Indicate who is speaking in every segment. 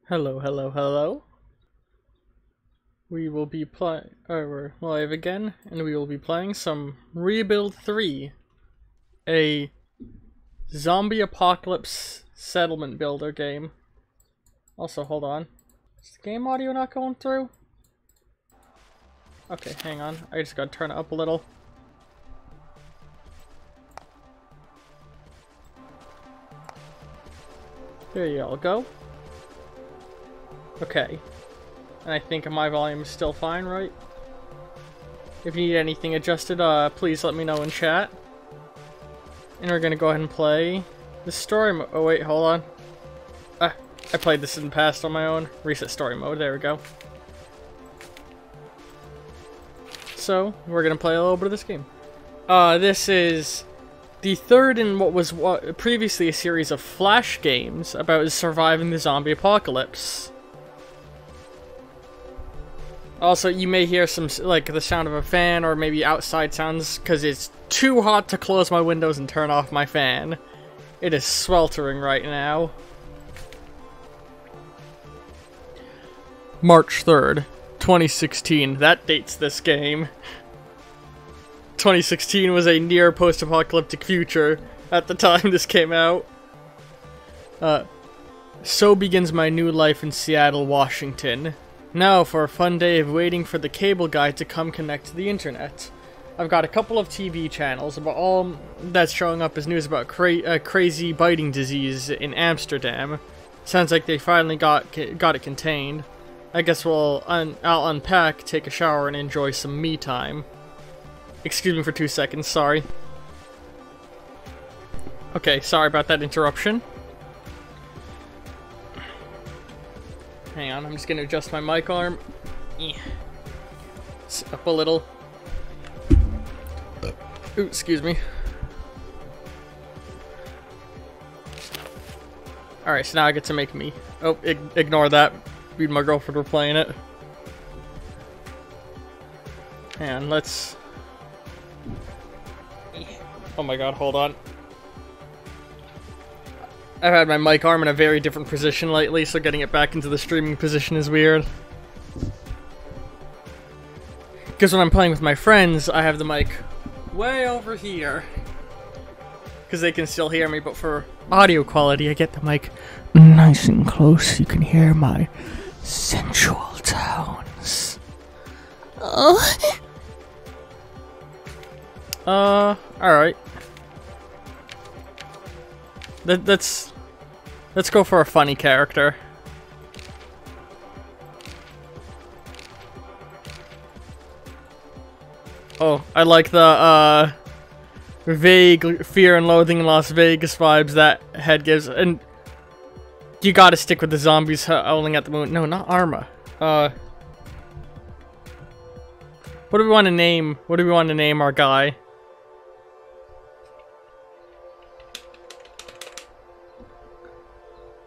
Speaker 1: Hello, hello, hello. We will be we're live again, and we will be playing some Rebuild 3, a zombie apocalypse settlement builder game. Also, hold on. Is the game audio not going through? Okay, hang on. I just gotta turn it up a little. There you all go. Okay. And I think my volume is still fine, right? If you need anything adjusted, please let me know in chat. And we're gonna go ahead and play the story mode. Oh wait, hold on. I played this in the past on my own. Reset story mode, there we go. So, we're gonna play a little bit of this game. This is the third in what was previously a series of Flash games about surviving the zombie apocalypse. Also, you may hear some, like, the sound of a fan or maybe outside sounds because it's too hot to close my windows and turn off my fan. It is sweltering right now. March 3rd, 2016. That dates this game. 2016 was a near post-apocalyptic future at the time this came out. So begins my new life in Seattle, Washington. Now for a fun day of waiting for the cable guy to come connect to the internet. I've got a couple of TV channels, but all that's showing up is news about crazy biting disease in Amsterdam. Sounds like they finally got it contained. I guess I'll unpack, take a shower, and enjoy some me time. Excuse me for 2 seconds, sorry. Okay, sorry about that interruption. Hang on, I'm just gonna adjust my mic arm. Sit up a little. Ooh, excuse me. Alright, so now I get to make me. Oh, ignore that. Me and my girlfriend were playing it. Hang on, let's... Oh my god, hold on. I've had my mic arm in a very different position lately, so getting it back into the streaming position is weird. Because when I'm playing with my friends, I have the mic way over here. Because they can still hear me, but for audio quality, I get the mic nice and close so you can hear my sensual tones. Alright. Let's go for a funny character. Oh, I like the vague fear and loathing in Las Vegas vibes that head gives, and you gotta stick with the zombies howling at the moon. No, not Arma. What do we want to name? What do we want to name our guy?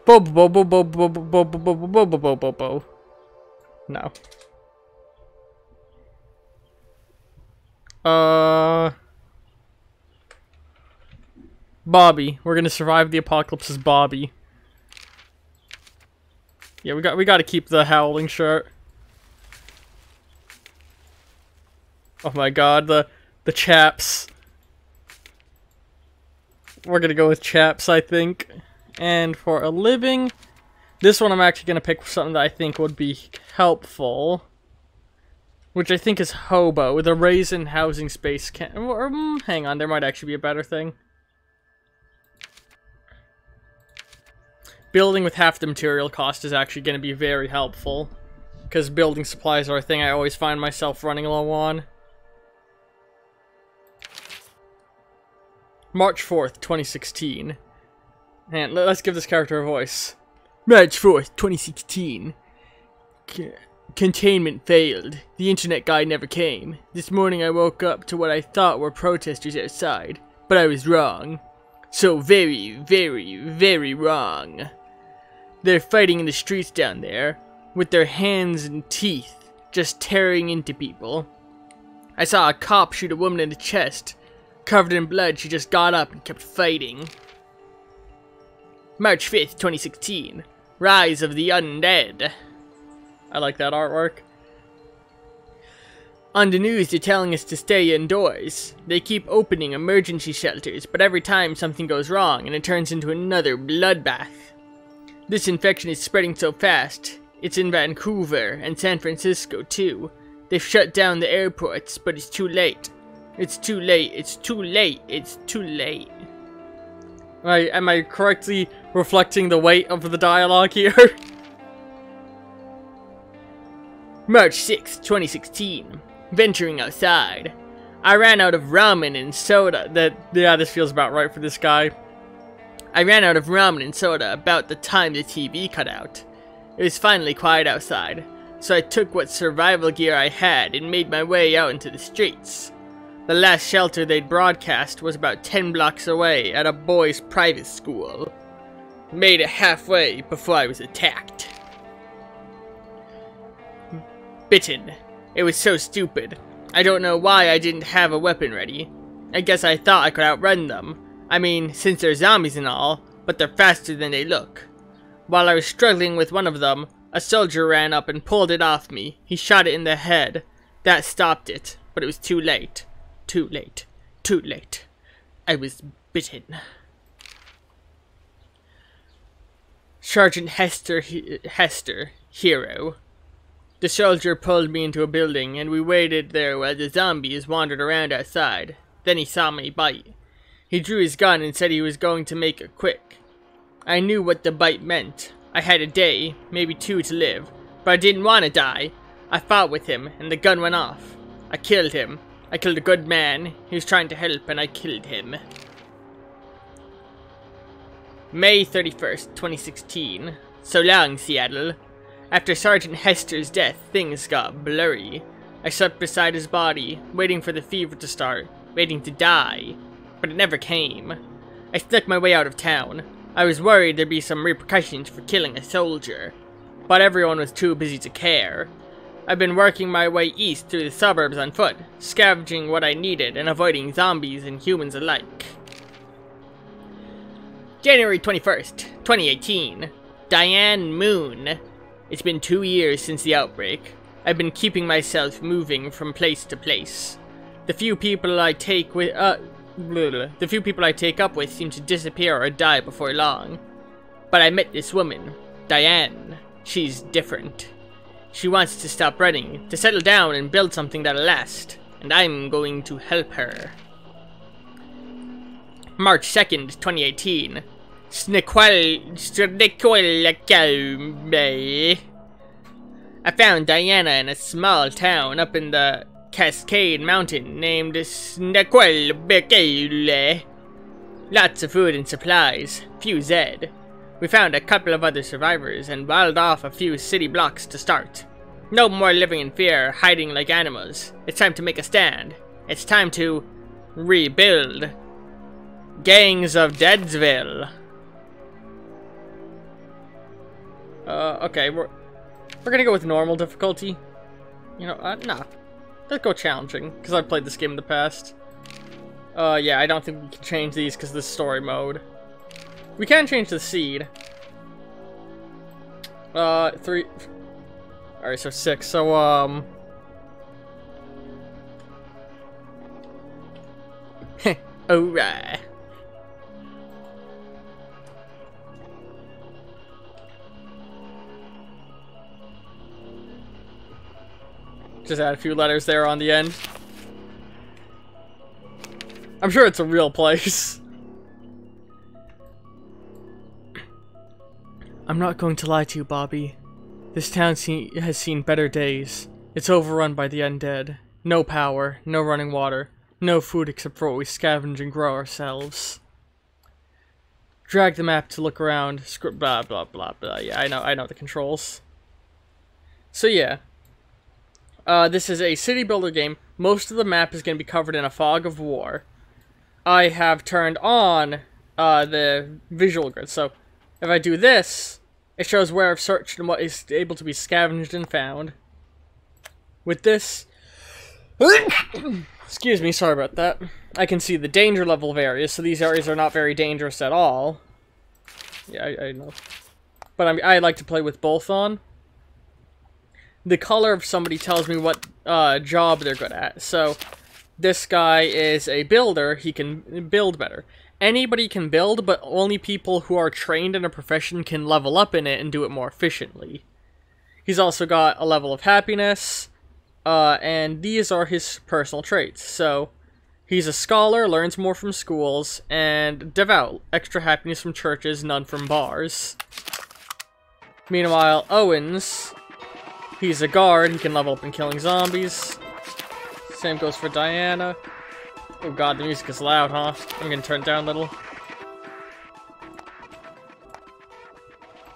Speaker 1: No. Bobby. We're gonna survive the apocalypse as Bobby. Yeah, we gotta keep the howling shirt. Oh my god, the chaps. We're gonna go with chaps, I think. And for a living, this one I'm actually going to pick something that I think would be helpful. Which I think is hobo, with a raise in housing space. Hang on, there might actually be a better thing. Building with half the material cost is actually going to be very helpful. Because building supplies are a thing I always find myself running low on. March 4th, 2016. And let's give this character a voice. March 4th, 2016. Containment failed. The internet guy never came. This morning I woke up to what I thought were protesters outside, but I was wrong. So very, very, very wrong. They're fighting in the streets down there, with their hands and teeth, just tearing into people. I saw a cop shoot a woman in the chest. Covered in blood, she just got up and kept fighting. March 5th, 2016. Rise of the Undead. I like that artwork. On the news, they're telling us to stay indoors. They keep opening emergency shelters, but every time something goes wrong and it turns into another bloodbath. This infection is spreading so fast. It's in Vancouver and San Francisco too. They've shut down the airports, but it's too late. It's too late. It's too late. It's too late. Am I correctly reflecting the weight of the dialogue here? March 6, 2016. Venturing outside. I ran out of ramen and soda. Yeah, this feels about right for this guy. I ran out of ramen and soda about the time the TV cut out. It was finally quiet outside, so I took what survival gear I had and made my way out into the streets. The last shelter they'd broadcast was about 10 blocks away at a boys' private school. Made it halfway before I was attacked. Bitten. It was so stupid. I don't know why I didn't have a weapon ready. I guess I thought I could outrun them. I mean, since they're zombies and all, but they're faster than they look. While I was struggling with one of them, a soldier ran up and pulled it off me. He shot it in the head. That stopped it, but it was too late. Too late. Too late. I was bitten. Sergeant Hester, hero. The soldier pulled me into a building, and we waited there while the zombies wandered around outside. Then he saw me bite. He drew his gun and said he was going to make it quick. I knew what the bite meant. I had a day, maybe 2 to live, but I didn't want to die. I fought with him, and the gun went off. I killed him. I killed a good man. He was trying to help, and I killed him. May 31st, 2016. So long, Seattle. After Sergeant Hester's death, things got blurry. I slept beside his body, waiting for the fever to start, waiting to die. But it never came. I snuck my way out of town. I was worried there'd be some repercussions for killing a soldier, but everyone was too busy to care. I've been working my way east through the suburbs on foot, scavenging what I needed and avoiding zombies and humans alike. January 21st, 2018. Diane Moon. It's been 2 years since the outbreak. I've been keeping myself moving from place to place. The few people I take up with seem to disappear or die before long. But I met this woman, Diane. She's different. She wants to stop running, to settle down and build something that'll last. And I'm going to help her. March 2nd, 2018. I found Diana in a small town up in the Cascade Mountain named Snequelbekele. Lots of food and supplies, few Zed. We found a couple of other survivors and walled off a few city blocks to start. No more living in fear, hiding like animals. It's time to make a stand. It's time to rebuild. Gangs of Deadsvillel. Okay, we're gonna go with normal difficulty. You know, nah. Let's go challenging, because I've played this game in the past. Yeah, I don't think we can change these because of the story mode. We can change the seed. 3... Alright, so 6, so, alright. Just add a few letters there on the end. I'm sure it's a real place. I'm not going to lie to you, Bobby. This town has seen better days. It's overrun by the undead. No power, no running water, no food except for what we scavenge and grow ourselves. Drag the map to look around. Script blah blah blah blah. Yeah, I know the controls. So yeah. This is a city builder game. Most of the map is going to be covered in a fog of war. I have turned on the visual grid, so if I do this, it shows where I've searched and what is able to be scavenged and found. With this, excuse me, sorry about that, I can see the danger level of areas, so these areas are not very dangerous at all. Yeah, I know. but I like to play with both on. The color of somebody tells me what job they're good at. So this guy is a builder. He can build better. Anybody can build, but only people who are trained in a profession can level up in it and do it more efficiently. He's also got a level of happiness, and these are his personal traits. So he's a scholar, learns more from schools, and devout. Extra happiness from churches, none from bars. Meanwhile, Owens, he's a guard. He can level up in killing zombies. Same goes for Diana. Oh god, the music is loud, huh? I'm gonna turn it down a little.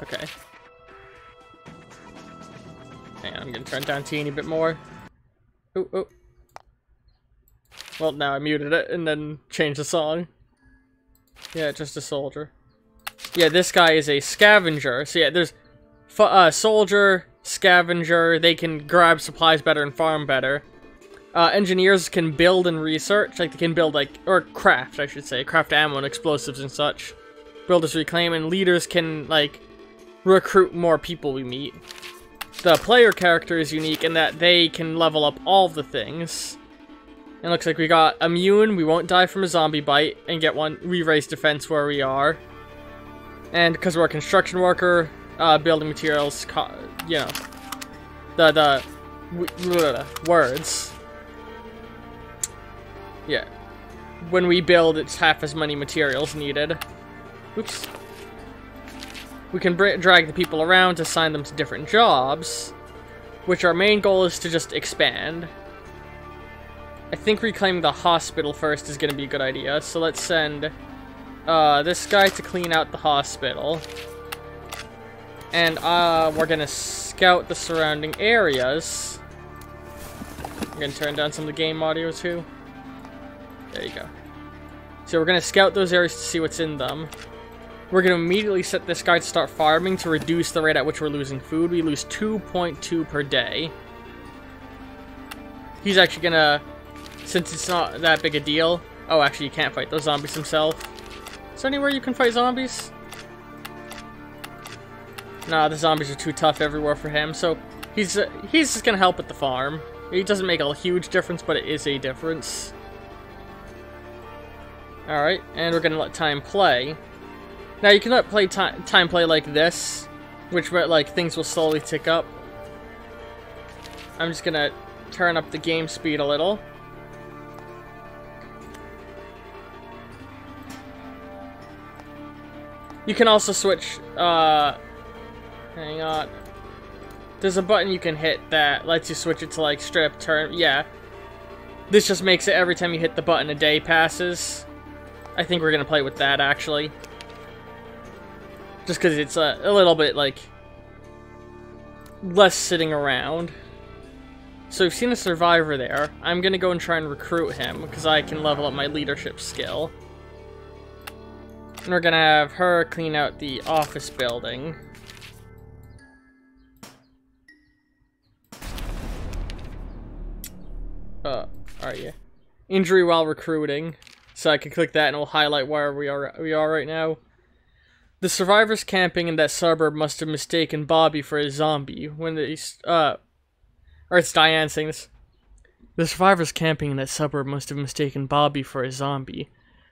Speaker 1: Okay. Hang on, I'm gonna turn it down a teeny bit more. Ooh, ooh. Well, now I muted it and then changed the song. Yeah, just a soldier. Yeah, this guy is a scavenger. So yeah, there's soldier, scavenger. They can grab supplies better and farm better. Engineers can build and research, like they can build or craft, I should say, craft ammo and explosives and such. Builders reclaim, and leaders can, recruit more people we meet. The player character is unique in that they can level up all the things. It looks like we got immune, we won't die from a zombie bite, and get one, we raise defense where we are. And because we're a construction worker, building materials, you know, the words. Yeah. When we build, it's half as many materials needed. Oops. We can drag the people around to assign them to different jobs, which our main goal is to just expand. I think reclaiming the hospital first is going to be a good idea, so let's send this guy to clean out the hospital. And we're going to scout the surrounding areas. I'm going to turn down some of the game audio too. There you go. So we're going to scout those areas to see what's in them. We're going to immediately set this guy to start farming to reduce the rate at which we're losing food. We lose 2.2 per day. He's actually going to, since it's not that big a deal... Oh, actually, you can't fight those zombies himself. Is there anywhere you can fight zombies? Nah, the zombies are too tough everywhere for him, so he's just going to help with the farm. It doesn't make a huge difference, but it is a difference. Alright, and we're gonna let time play. Now, you can let time play like this, which, things will slowly tick up. I'm just gonna turn up the game speed a little. You can also switch, hang on. There's a button you can hit that lets you switch it to, strip, turn, yeah. This just makes it every time you hit the button, a day passes. I think we're gonna play with that, actually. Just because it's a little bit, less sitting around. So we've seen a survivor there. I'm gonna go and try and recruit him, because I can level up my leadership skill. And we're gonna have her clean out the office building. Are you? Injury while recruiting. So I can click that and it will highlight where we are right now. The survivors camping in that suburb must have mistaken Bobby for a zombie when they or it's Diane saying this. The survivors camping in that suburb must have mistaken Bobby for a zombie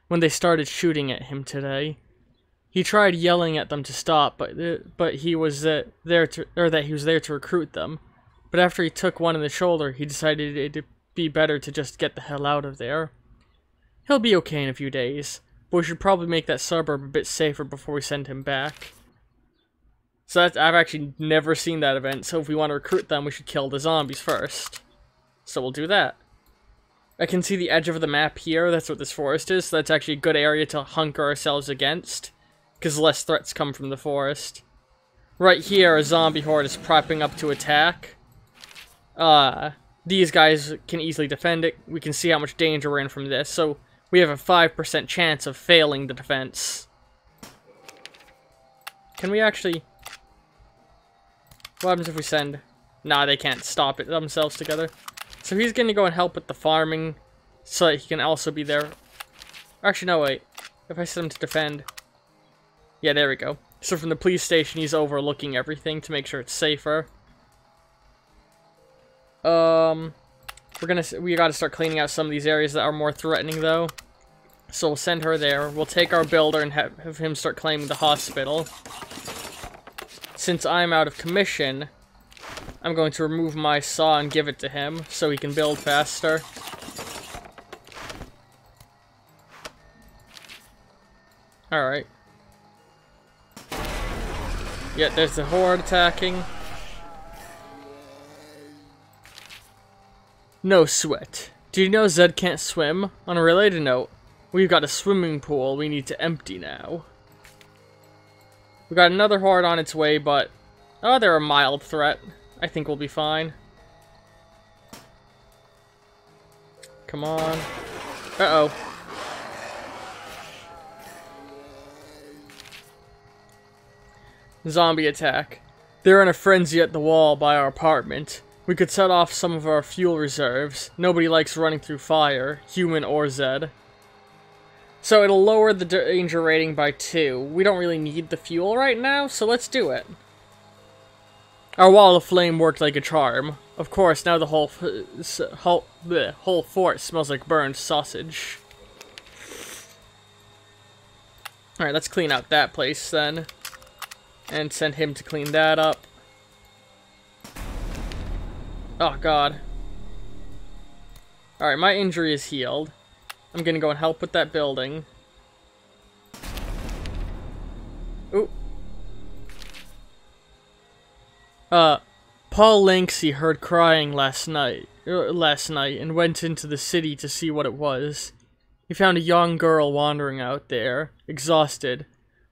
Speaker 1: when they started shooting at him today. He tried yelling at them to stop, but he was there to recruit them. But after he took one in the shoulder, he decided it'd be better to just get the hell out of there. He'll be okay in a few days, but we should probably make that suburb a bit safer before we send him back. So I've actually never seen that event, so if we want to recruit them, we should kill the zombies first. So we'll do that. I can see the edge of the map here, that's what this forest is, so that's actually a good area to hunker ourselves against, because less threats come from the forest. Right here, a zombie horde is propping up to attack. These guys can easily defend it. We can see how much danger we're in from this, so we have a 5% chance of failing the defense. Can we actually... What happens if we send... Nah, they can't stop it themselves together. So he's going to go and help with the farming, so that he can also be there. Actually, no, wait. If I set him to defend... Yeah, there we go. So from the police station, he's overlooking everything to make sure it's safer. We gotta start cleaning out some of these areas that are more threatening, though. So we'll send her there. We'll take our builder and have him start claiming the hospital. Since I'm out of commission, I'm going to remove my saw and give it to him so he can build faster. Alright. Yeah, there's the horde attacking. No sweat. Do you know Zed can't swim? On a related note, we've got a swimming pool we need to empty now. We got another horde on its way, but... oh, they're a mild threat. I think we'll be fine. Come on. Uh-oh. Zombie attack. They're in a frenzy at the wall by our apartment. We could set off some of our fuel reserves. Nobody likes running through fire, human or Zed. So it'll lower the danger rating by 2. We don't really need the fuel right now, so let's do it. Our wall of flame worked like a charm. Of course, now the whole fort smells like burned sausage. Alright, let's clean out that place then. And send him to clean that up. Oh, God. Alright, my injury is healed. I'm gonna go and help with that building. Ooh. Paul Lanksey heard crying last night and went into the city to see what it was. He found a young girl wandering out there, exhausted,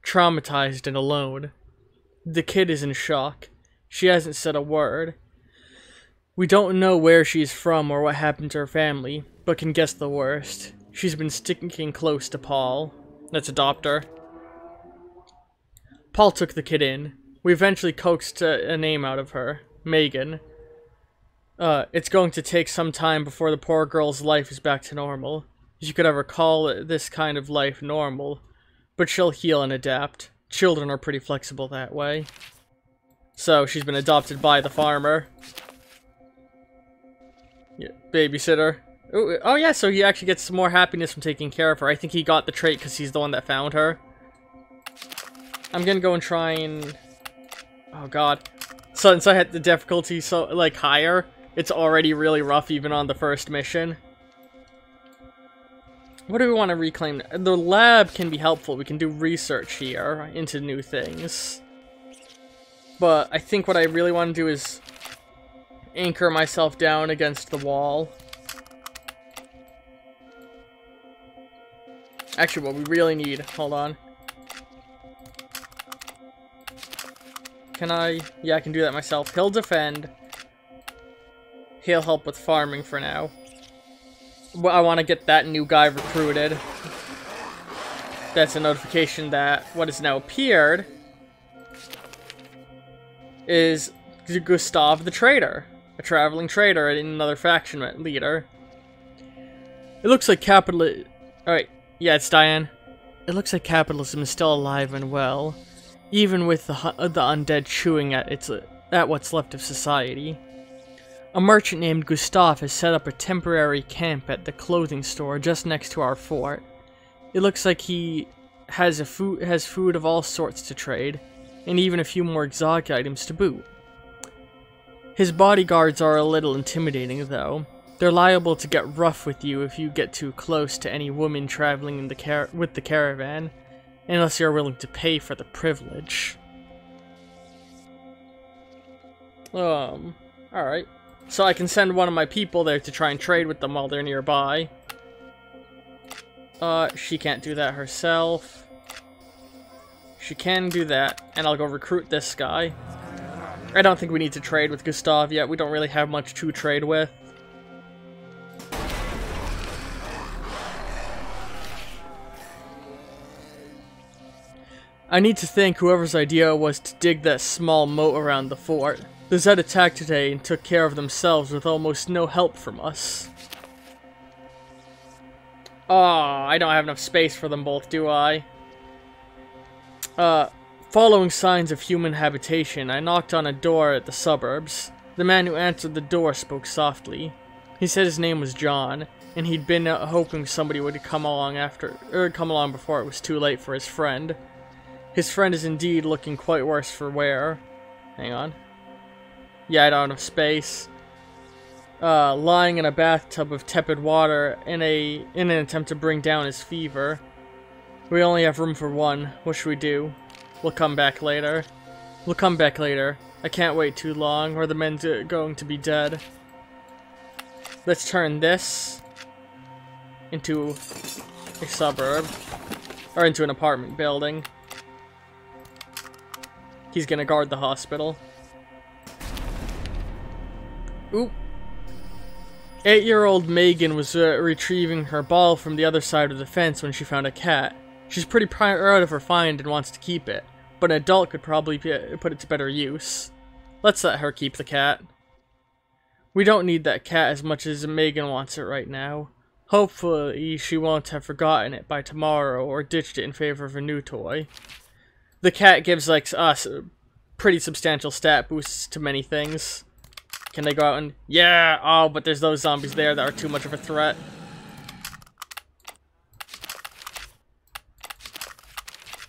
Speaker 1: traumatized, and alone. The kid is in shock. She hasn't said a word. We don't know where she's from or what happened to her family, but can guess the worst. She's been sticking close to Paul. Let's adopt her. Paul took the kid in. We eventually coaxed a name out of her. Megan. It's going to take some time before the poor girl's life is back to normal. If you could ever call this kind of life normal. But she'll heal and adapt. Children are pretty flexible that way. So, she's been adopted by the farmer. Yeah, babysitter. Ooh, oh yeah, so he actually gets some more happiness from taking care of her. I think he got the trait because he's the one that found her. I'm gonna go and try and... oh god. Since I had the difficulty so, like, higher, it's already really rough even on the first mission. What do we want to reclaim? The lab can be helpful. We can do research here into new things. But I think what I really want to do is anchor myself down against the wall. Actually, what we really need... hold on. Can I... yeah, I can do that myself. He'll defend. He'll help with farming for now. Well, I want to get that new guy recruited. That's a notification that what has now appeared is Gustav the Trader. A traveling trader and another faction leader. It looks like capitalism... alright, yeah, it's Diane. It looks like capitalism is still alive and well, even with the undead chewing at what's left of society. A merchant named Gustav has set up a temporary camp at the clothing store just next to our fort. It looks like he has food of all sorts to trade, and even a few more exotic items to boot. His bodyguards are a little intimidating, though. They're liable to get rough with you if you get too close to any woman traveling in with the caravan, unless you're willing to pay for the privilege. Alright. So I can send one of my people there to try and trade with them while they're nearby. She can't do that herself. She can do that, and I'll go recruit this guy. I don't think we need to trade with Gustav yet. We don't really have much to trade with. I need to thank whoever's idea was to dig that small moat around the fort. The Zed attacked today and took care of themselves with almost no help from us. Oh, I don't have enough space for them both, do I? Following signs of human habitation, I knocked on a door at the suburbs. The man who answered the door spoke softly. He said his name was John, and he'd been hoping somebody would come along before it was too late for his friend. His friend is indeed looking quite worse for wear. Hang on. Yeah, I don't have space. Lying in a bathtub of tepid water in an attempt to bring down his fever. We only have room for one. What should we do? We'll come back later. We'll come back later. I can't wait too long, or the men's going to be dead. Let's turn this into a suburb. Or into an apartment building. He's gonna guard the hospital. Oop. 8-year-old Megan was retrieving her ball from the other side of the fence when she found a cat. She's pretty proud of her find and wants to keep it, but an adult could probably put it to better use. Let's let her keep the cat. We don't need that cat as much as Megan wants it right now. Hopefully she won't have forgotten it by tomorrow or ditched it in favor of a new toy. The cat gives like us pretty substantial stat boosts to many things. Can they go out and... Yeah! Oh, but there's those zombies there that are too much of a threat.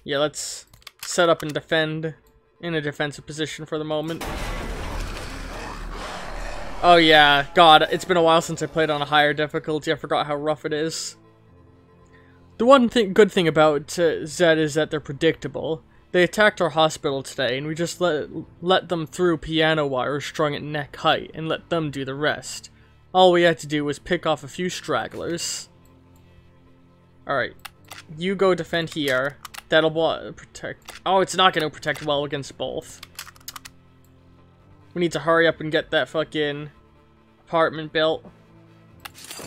Speaker 1: Yeah, let's set up and defend in a defensive position for the moment. Oh yeah, God, it's been a while since I played on a higher difficulty. I forgot how rough it is. The one good thing about Zed is that they're predictable. They attacked our hospital today, and we just let them through piano wires strung at neck height, and let them do the rest. All we had to do was pick off a few stragglers. Alright, you go defend here. That'll protect... Oh, it's not going to protect well against both. We need to hurry up and get that fucking apartment built.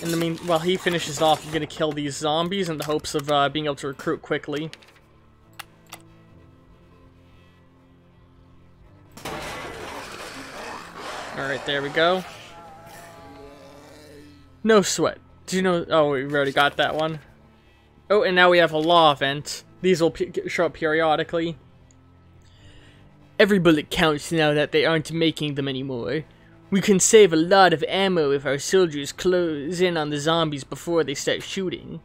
Speaker 1: In the while he finishes off, I'm going to kill these zombies in the hopes of being able to recruit quickly. Alright, there we go. No sweat. Do you know... Oh, we already got that one. Oh, and now we have a law event. These will show up periodically. Every bullet counts now that they aren't making them anymore. We can save a lot of ammo if our soldiers close in on the zombies before they start shooting.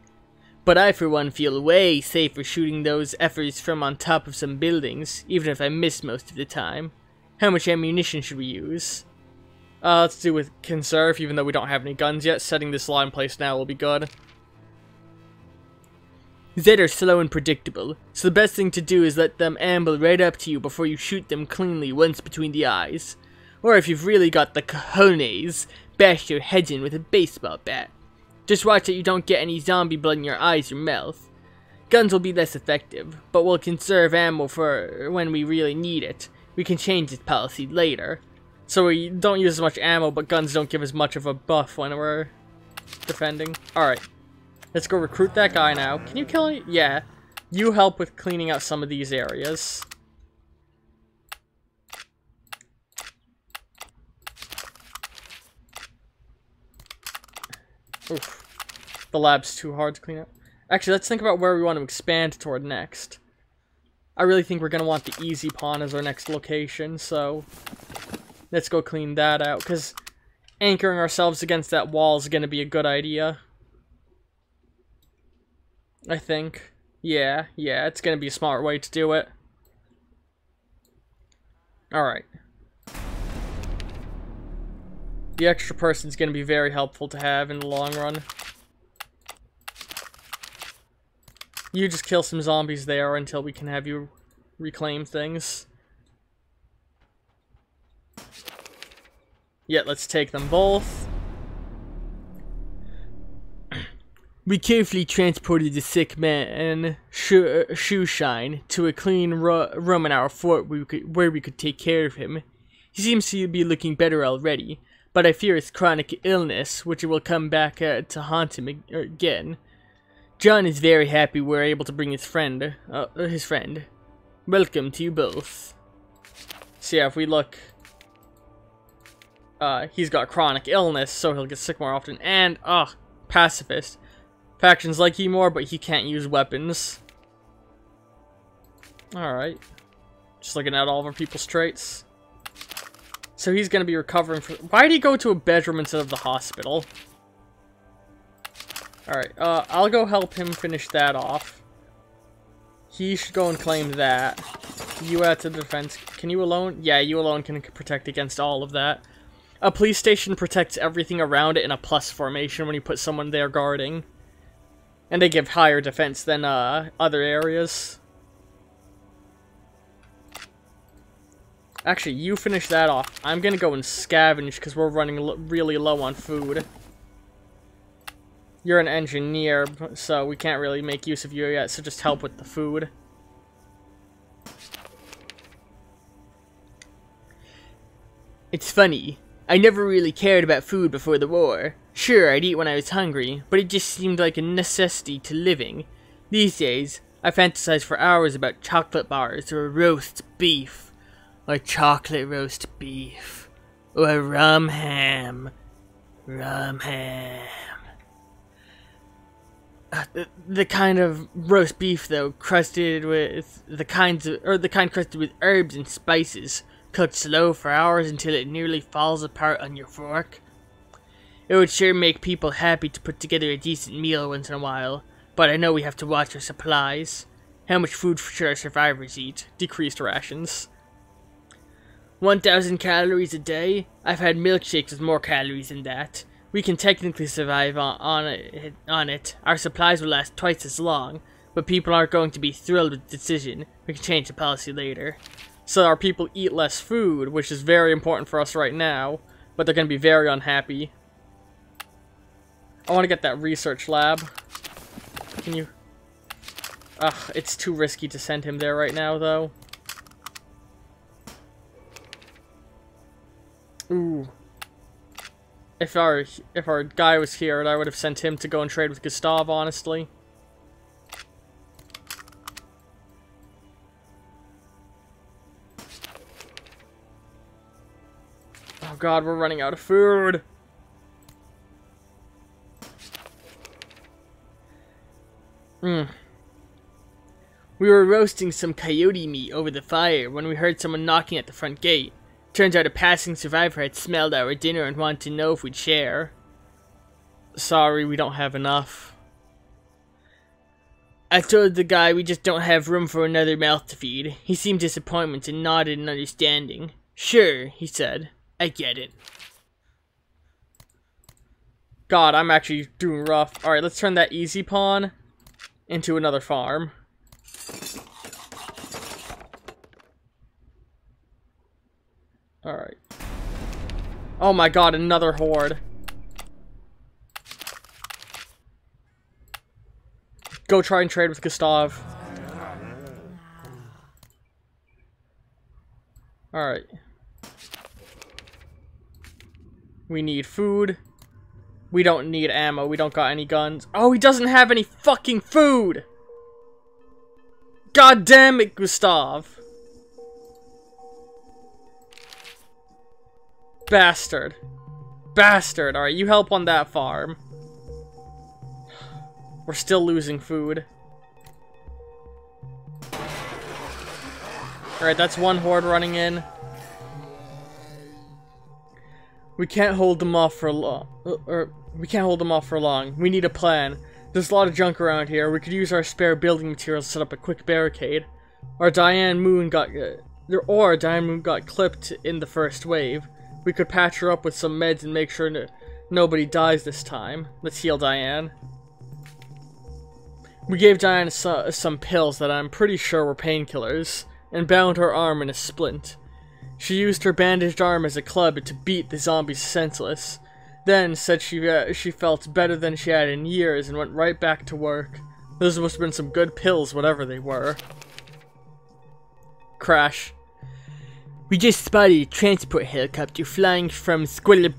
Speaker 1: But I for one feel way safer shooting those effers from on top of some buildings, even if I miss most of the time. How much ammunition should we use? Let's do with conserve, even though we don't have any guns yet. Setting this law in place now will be good. Zed are slow and predictable, so the best thing to do is let them amble right up to you before you shoot them cleanly once between the eyes. Or if you've really got the cojones, bash their heads in with a baseball bat. Just watch that you don't get any zombie blood in your eyes or mouth. Guns will be less effective, but we'll conserve ammo for when we really need it. We can change this policy later. So we don't use as much ammo, but guns don't give as much of a buff when we're defending. Alright. Let's go recruit that guy now. Can you kill him? Yeah. You help with cleaning out some of these areas. Oof. The lab's too hard to clean up. Actually, let's think about where we want to expand toward next. I really think we're going to want the easy pawn as our next location, so... Let's go clean that out, because anchoring ourselves against that wall is going to be a good idea. I think. Yeah, it's going to be a smart way to do it. Alright. The extra person's going to be very helpful to have in the long run. You just kill some zombies there until we can have you reclaim things. Yeah, let's take them both. We carefully transported the sick man, Shoeshine, to a clean room in our fort where we could take care of him. He seems to be looking better already, but I fear his chronic illness, which will come back to haunt him again. John is very happy we're able to bring his friend. Welcome to you both. So yeah, if we look... he's got chronic illness, so he'll get sick more often. And, pacifist. Factions like you more, but he can't use weapons. Alright. Just looking at all of our people's traits. So he's gonna be recovering from... Why did he go to a bedroom instead of the hospital? Alright, I'll go help him finish that off. He should go and claim that. You add to the defense. Can you alone? Yeah, you alone can protect against all of that. A police station protects everything around it in a plus formation when you put someone there guarding. And they give higher defense than other areas. Actually, you finish that off. I'm gonna go and scavenge because we're running really low on food. You're an engineer, so we can't really make use of you yet, so just help with the food. It's funny. I never really cared about food before the war. Sure, I'd eat when I was hungry, but it just seemed like a necessity to living. These days, I fantasize for hours about chocolate bars or roast beef. Or chocolate roast beef. Or rum ham. Rum ham. The kind of roast beef, though, crusted with the kind crusted with herbs and spices, cooked slow for hours until it nearly falls apart on your fork. It would sure make people happy to put together a decent meal once in a while, but I know we have to watch our supplies. How much food should our survivors eat? Decreased rations. 1,000 calories a day? I've had milkshakes with more calories than that. We can technically survive on it. Our supplies will last twice as long, but people aren't going to be thrilled with the decision. We can change the policy later. So our people eat less food, which is very important for us right now, but they're going to be very unhappy. I want to get that research lab. Can you... Ugh, it's too risky to send him there right now, though. Ooh. If our guy was here, I would have sent him to go and trade with Gustav, honestly. Oh god, we're running out of food. We were roasting some coyote meat over the fire when we heard someone knocking at the front gate. Turns out a passing survivor had smelled our dinner and wanted to know if we'd share. Sorry, we don't have enough. I told the guy we just don't have room for another mouth to feed. He seemed disappointed and nodded in understanding. Sure, he said. I get it. God, I'm actually doing rough. Alright, let's turn that easy pawn into another farm. Alright. Oh my god, another horde. Go try and trade with Gustav. Alright. We need food. We don't need ammo. We don't got any guns. Oh, he doesn't have any fucking food! God damn it, Gustav. Bastard. Bastard. Alright, you help on that farm. We're still losing food. Alright, that's one horde running in. We can't hold them off for long. We can't hold them off for long. We need a plan. There's a lot of junk around here. We could use our spare building materials to set up a quick barricade. Or Diane Moon got clipped in the first wave. We could patch her up with some meds and make sure nobody dies this time. Let's heal Diane. We gave Diane some pills that I'm pretty sure were painkillers, and bound her arm in a splint. She used her bandaged arm as a club to beat the zombies senseless. Then said she felt better than she had in years and went right back to work. Those must have been some good pills, whatever they were. Crash. We just spotted a transport helicopter flying from skyline.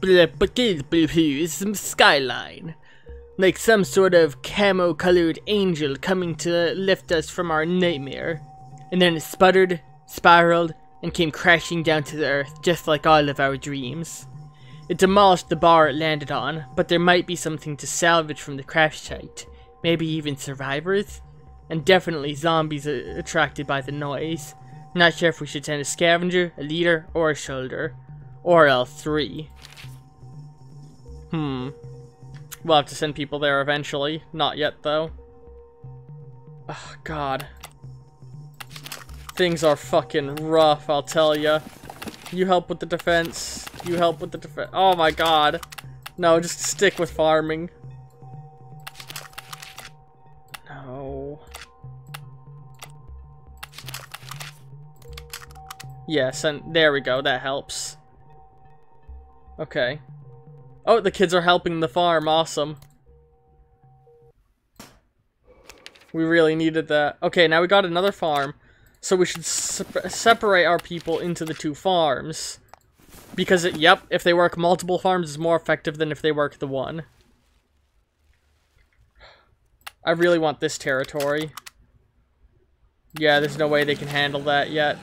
Speaker 1: Like some sort of camo-colored angel coming to lift us from our nightmare. And then it sputtered, spiraled, and came crashing down to the earth, just like all of our dreams. It demolished the bar it landed on, but there might be something to salvage from the crash site. Maybe even survivors? And definitely zombies attracted by the noise. Not sure if we should send a scavenger, a leader, or a shoulder. Or L3. We'll have to send people there eventually. Not yet, though. Oh, God. Things are fucking rough, I'll tell ya. You help with the defense. You help with the defense. Oh my God. No, just stick with farming. No. Yes, and there we go. That helps. Okay. Oh, the kids are helping the farm. Awesome. We really needed that. Okay, now we got another farm. So we should separate our people into the two farms. Because, yep, if they work multiple farms, it's more effective than if they work the one. I really want this territory. Yeah, there's no way they can handle that yet.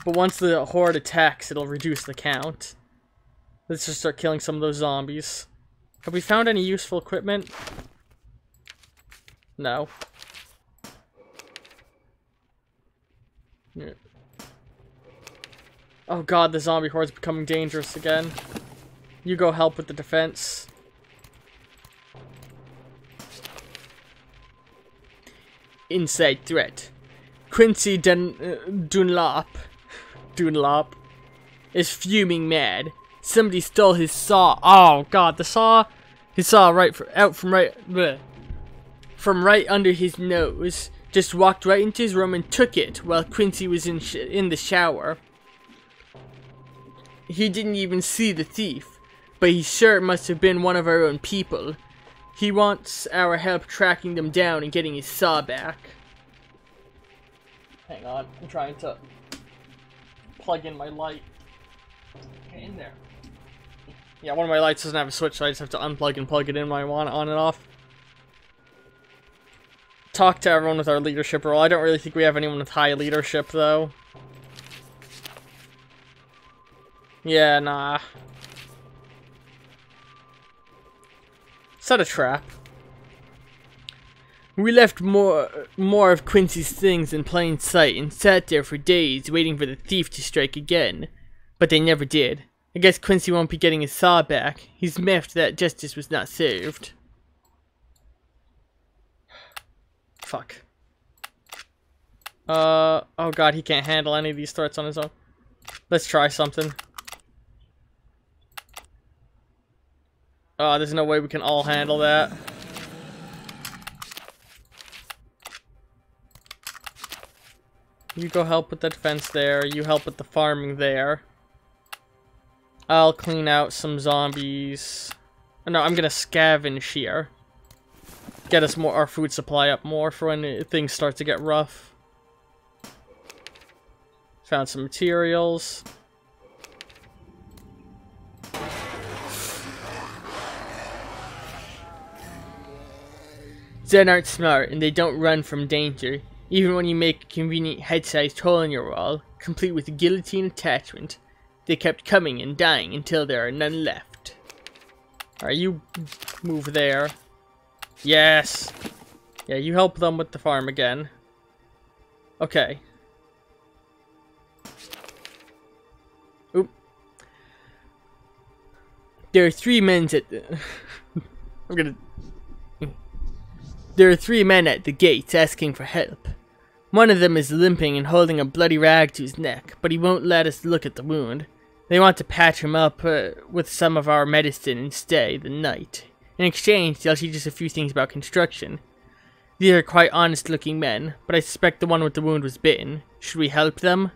Speaker 1: But once the horde attacks, it'll reduce the count. Let's just start killing some of those zombies. Have we found any useful equipment? No. Yeah. Oh God, the zombie horde's becoming dangerous again. You go help with the defense. Inside threat. Quincy Dunlop is fuming mad. Somebody stole his saw. Oh God, the saw. His saw from right under his nose. Just walked right into his room and took it while Quincy was in the shower. He didn't even see the thief, but he sure must have been one of our own people. He wants our help tracking them down and getting his saw back. Hang on, I'm trying to plug in my light. Get in there. Yeah, one of my lights doesn't have a switch, so I just have to unplug and plug it in when I want it on and off. Talk to everyone with our leadership role. I don't really think we have anyone with high leadership, though. Yeah, nah. Set a trap. We left more of Quincy's things in plain sight and sat there for days waiting for the thief to strike again. But they never did. I guess Quincy won't be getting his saw back. He's miffed that justice was not served. Fuck. Oh God, he can't handle any of these threats on his own. Let's try something. There's no way we can all handle that. You go help with the defense there. You help with the farming there. I'll clean out some zombies. No, I'm gonna scavenge here. Get us our food supply up more for when things start to get rough. Found some materials. Zen aren't smart, and they don't run from danger. Even when you make a convenient head-sized hole in your wall, complete with a guillotine attachment, they kept coming and dying until there are none left. Alright, you move there. Yes! Yeah, you help them with the farm again. Okay. Oop. There are 3 men at the... There are 3 men at the gates asking for help. One of them is limping and holding a bloody rag to his neck, but he won't let us look at the wound. They want to patch him up with some of our medicine and stay the night. In exchange, they'll teach us a few things about construction. These are quite honest-looking men, but I suspect the one with the wound was bitten. Should we help them?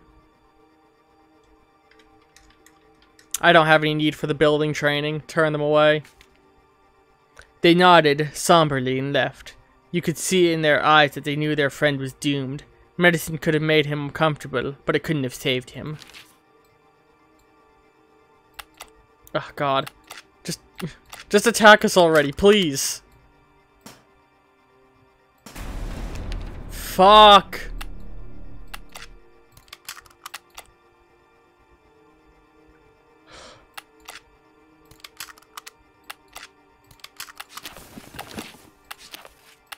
Speaker 1: I don't have any need for the building training. Turn them away. They nodded somberly and left. You could see in their eyes that they knew their friend was doomed. Medicine could have made him comfortable, but it couldn't have saved him. Oh God. Just attack us already, please. Fuck.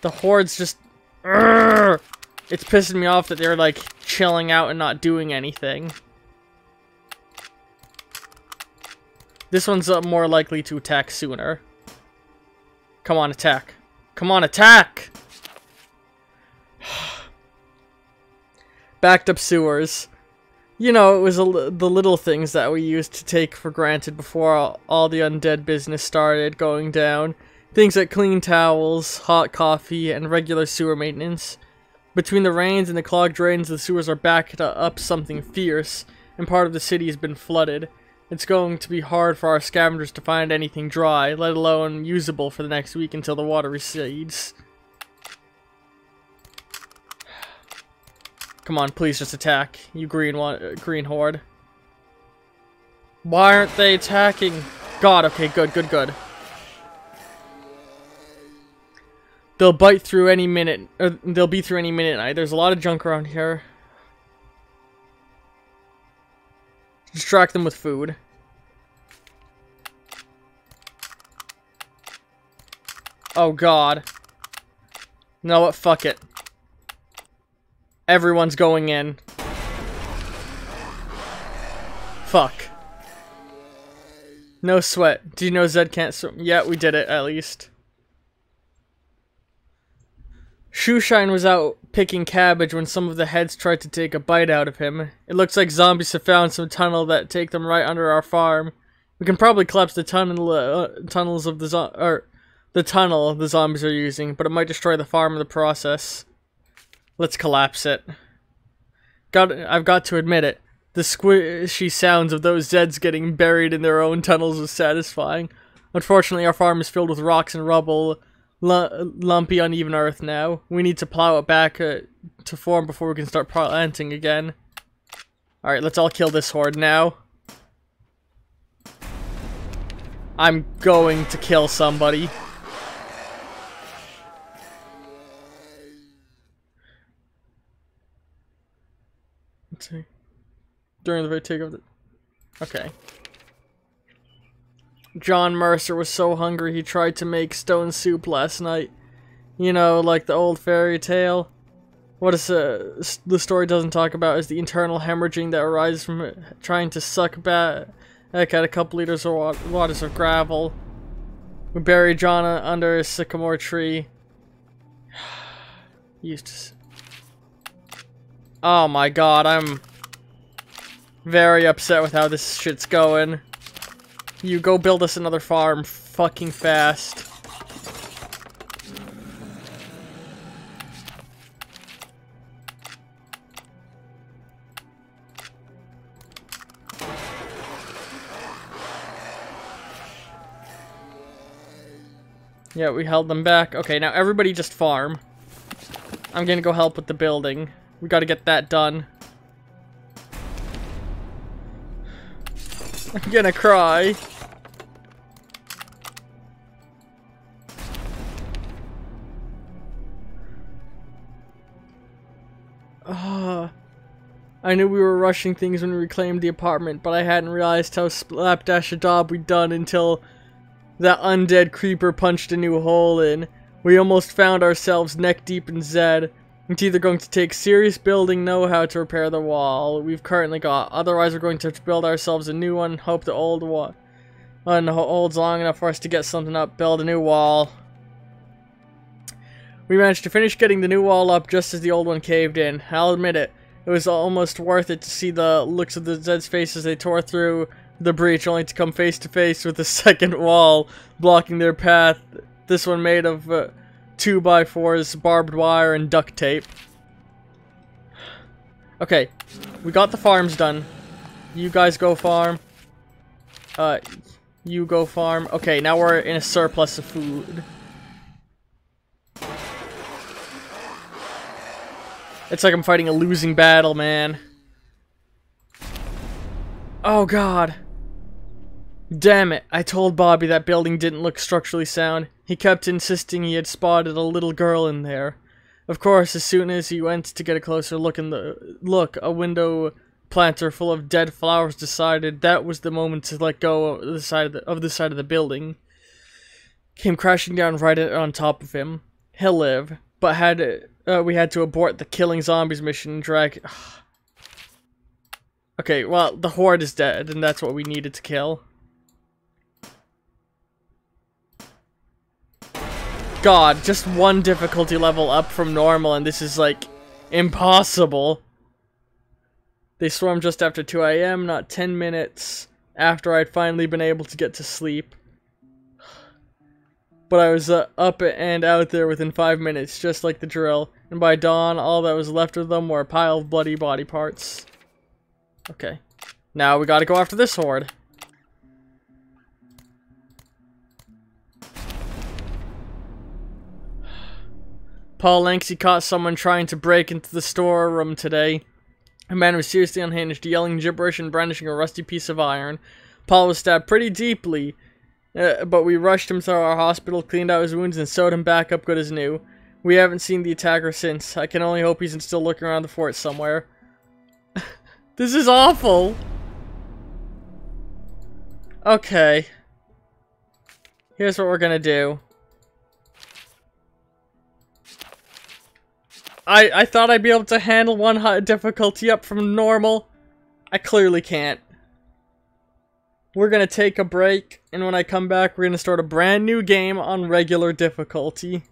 Speaker 1: The horde's just... Urgh! It's pissing me off that they're like chilling out and not doing anything. This one's more likely to attack sooner. Come on, attack. Come on, attack! Backed up sewers. You know, it was the little things that we used to take for granted before all the undead business started going down. Things like clean towels, hot coffee, and regular sewer maintenance. Between the rains and the clogged drains, the sewers are backed up something fierce, and part of the city has been flooded. It's going to be hard for our scavengers to find anything dry, let alone usable for the next week until the water recedes. Come on, please just attack, you green horde. Why aren't they attacking? God, okay, good, good, good. They'll bite through any minute, or they'll be through any minute. There's a lot of junk around here. Distract them with food. Oh god. You know what? Fuck it. Everyone's going in. Fuck. No sweat. Do you know Zed can't swim? Yeah, we did it, at least. Shoeshine was out picking cabbage when some of the heads tried to take a bite out of him. It looks like zombies have found some tunnel that take them right under our farm. We can probably collapse the tunnel the zombies are using, but it might destroy the farm in the process. Let's collapse it. I've got to admit it. The squishy sounds of those Zeds getting buried in their own tunnels was satisfying. Unfortunately, our farm is filled with rocks and rubble. Lumpy, uneven earth now. We need to plow it back to form before we can start planting again. Alright, let's all kill this horde now. I'm going to kill somebody. Let's see. During the take of the... Okay. John Mercer was so hungry he tried to make stone soup last night. You know, like the old fairy tale. What the story doesn't talk about is the internal hemorrhaging that arises from trying to suck back at a couple liters of waters of gravel. We buried John under a sycamore tree. Used to... Oh my god, I'm very upset with how this shit's going. You go build us another farm fucking fast. Yeah, we held them back. Okay, now everybody just farm. I'm gonna go help with the building. We gotta get that done. I'm gonna cry. I knew we were rushing things when we reclaimed the apartment, but I hadn't realized how slapdash a job we'd done until that undead creeper punched a new hole in. We almost found ourselves neck deep in Zed. It's either going to take serious building know-how to repair the wall we've currently got, otherwise we're going to have to build ourselves a new one, hope the old one holds long enough for us to get something up, build a new wall. We managed to finish getting the new wall up just as the old one caved in. I'll admit it, it was almost worth it to see the looks of the Zed's faces they tore through the breach, only to come face to face with the second wall blocking their path. This one made of 2x4s, barbed wire, and duct tape. Okay, we got the farms done. You guys go farm. You go farm. Okay, now we're in a surplus of food. It's like I'm fighting a losing battle, man. Oh god. Damn it, I told Bobby that building didn't look structurally sound. He kept insisting he had spotted a little girl in there. Of course, as soon as he went to get a closer look a window planter full of dead flowers decided that was the moment to let go of the side of the building. Came crashing down right on top of him. He'll live, but we had to abort the killing zombies mission and drag Okay, well, the horde is dead, and that's what we needed to kill. God, just one difficulty level up from normal, and this is, like, impossible. They swarmed just after 2 AM, not 10 minutes after I'd finally been able to get to sleep. But I was up and out there within 5 minutes, just like the drill. And by dawn, all that was left of them were a pile of bloody body parts. Okay. Now we gotta go after this horde. Paul Lanksy caught someone trying to break into the storeroom today. A man was seriously unhinged, yelling gibberish and brandishing a rusty piece of iron. Paul was stabbed pretty deeply, but we rushed him to our hospital, cleaned out his wounds, and sewed him back up good as new. We haven't seen the attacker since. I can only hope he's still looking around the fort somewhere. This is awful! Okay. Here's what we're gonna do. I thought I'd be able to handle one difficulty up from normal. I clearly can't. We're gonna take a break, and when I come back, we're gonna start a brand new game on regular difficulty.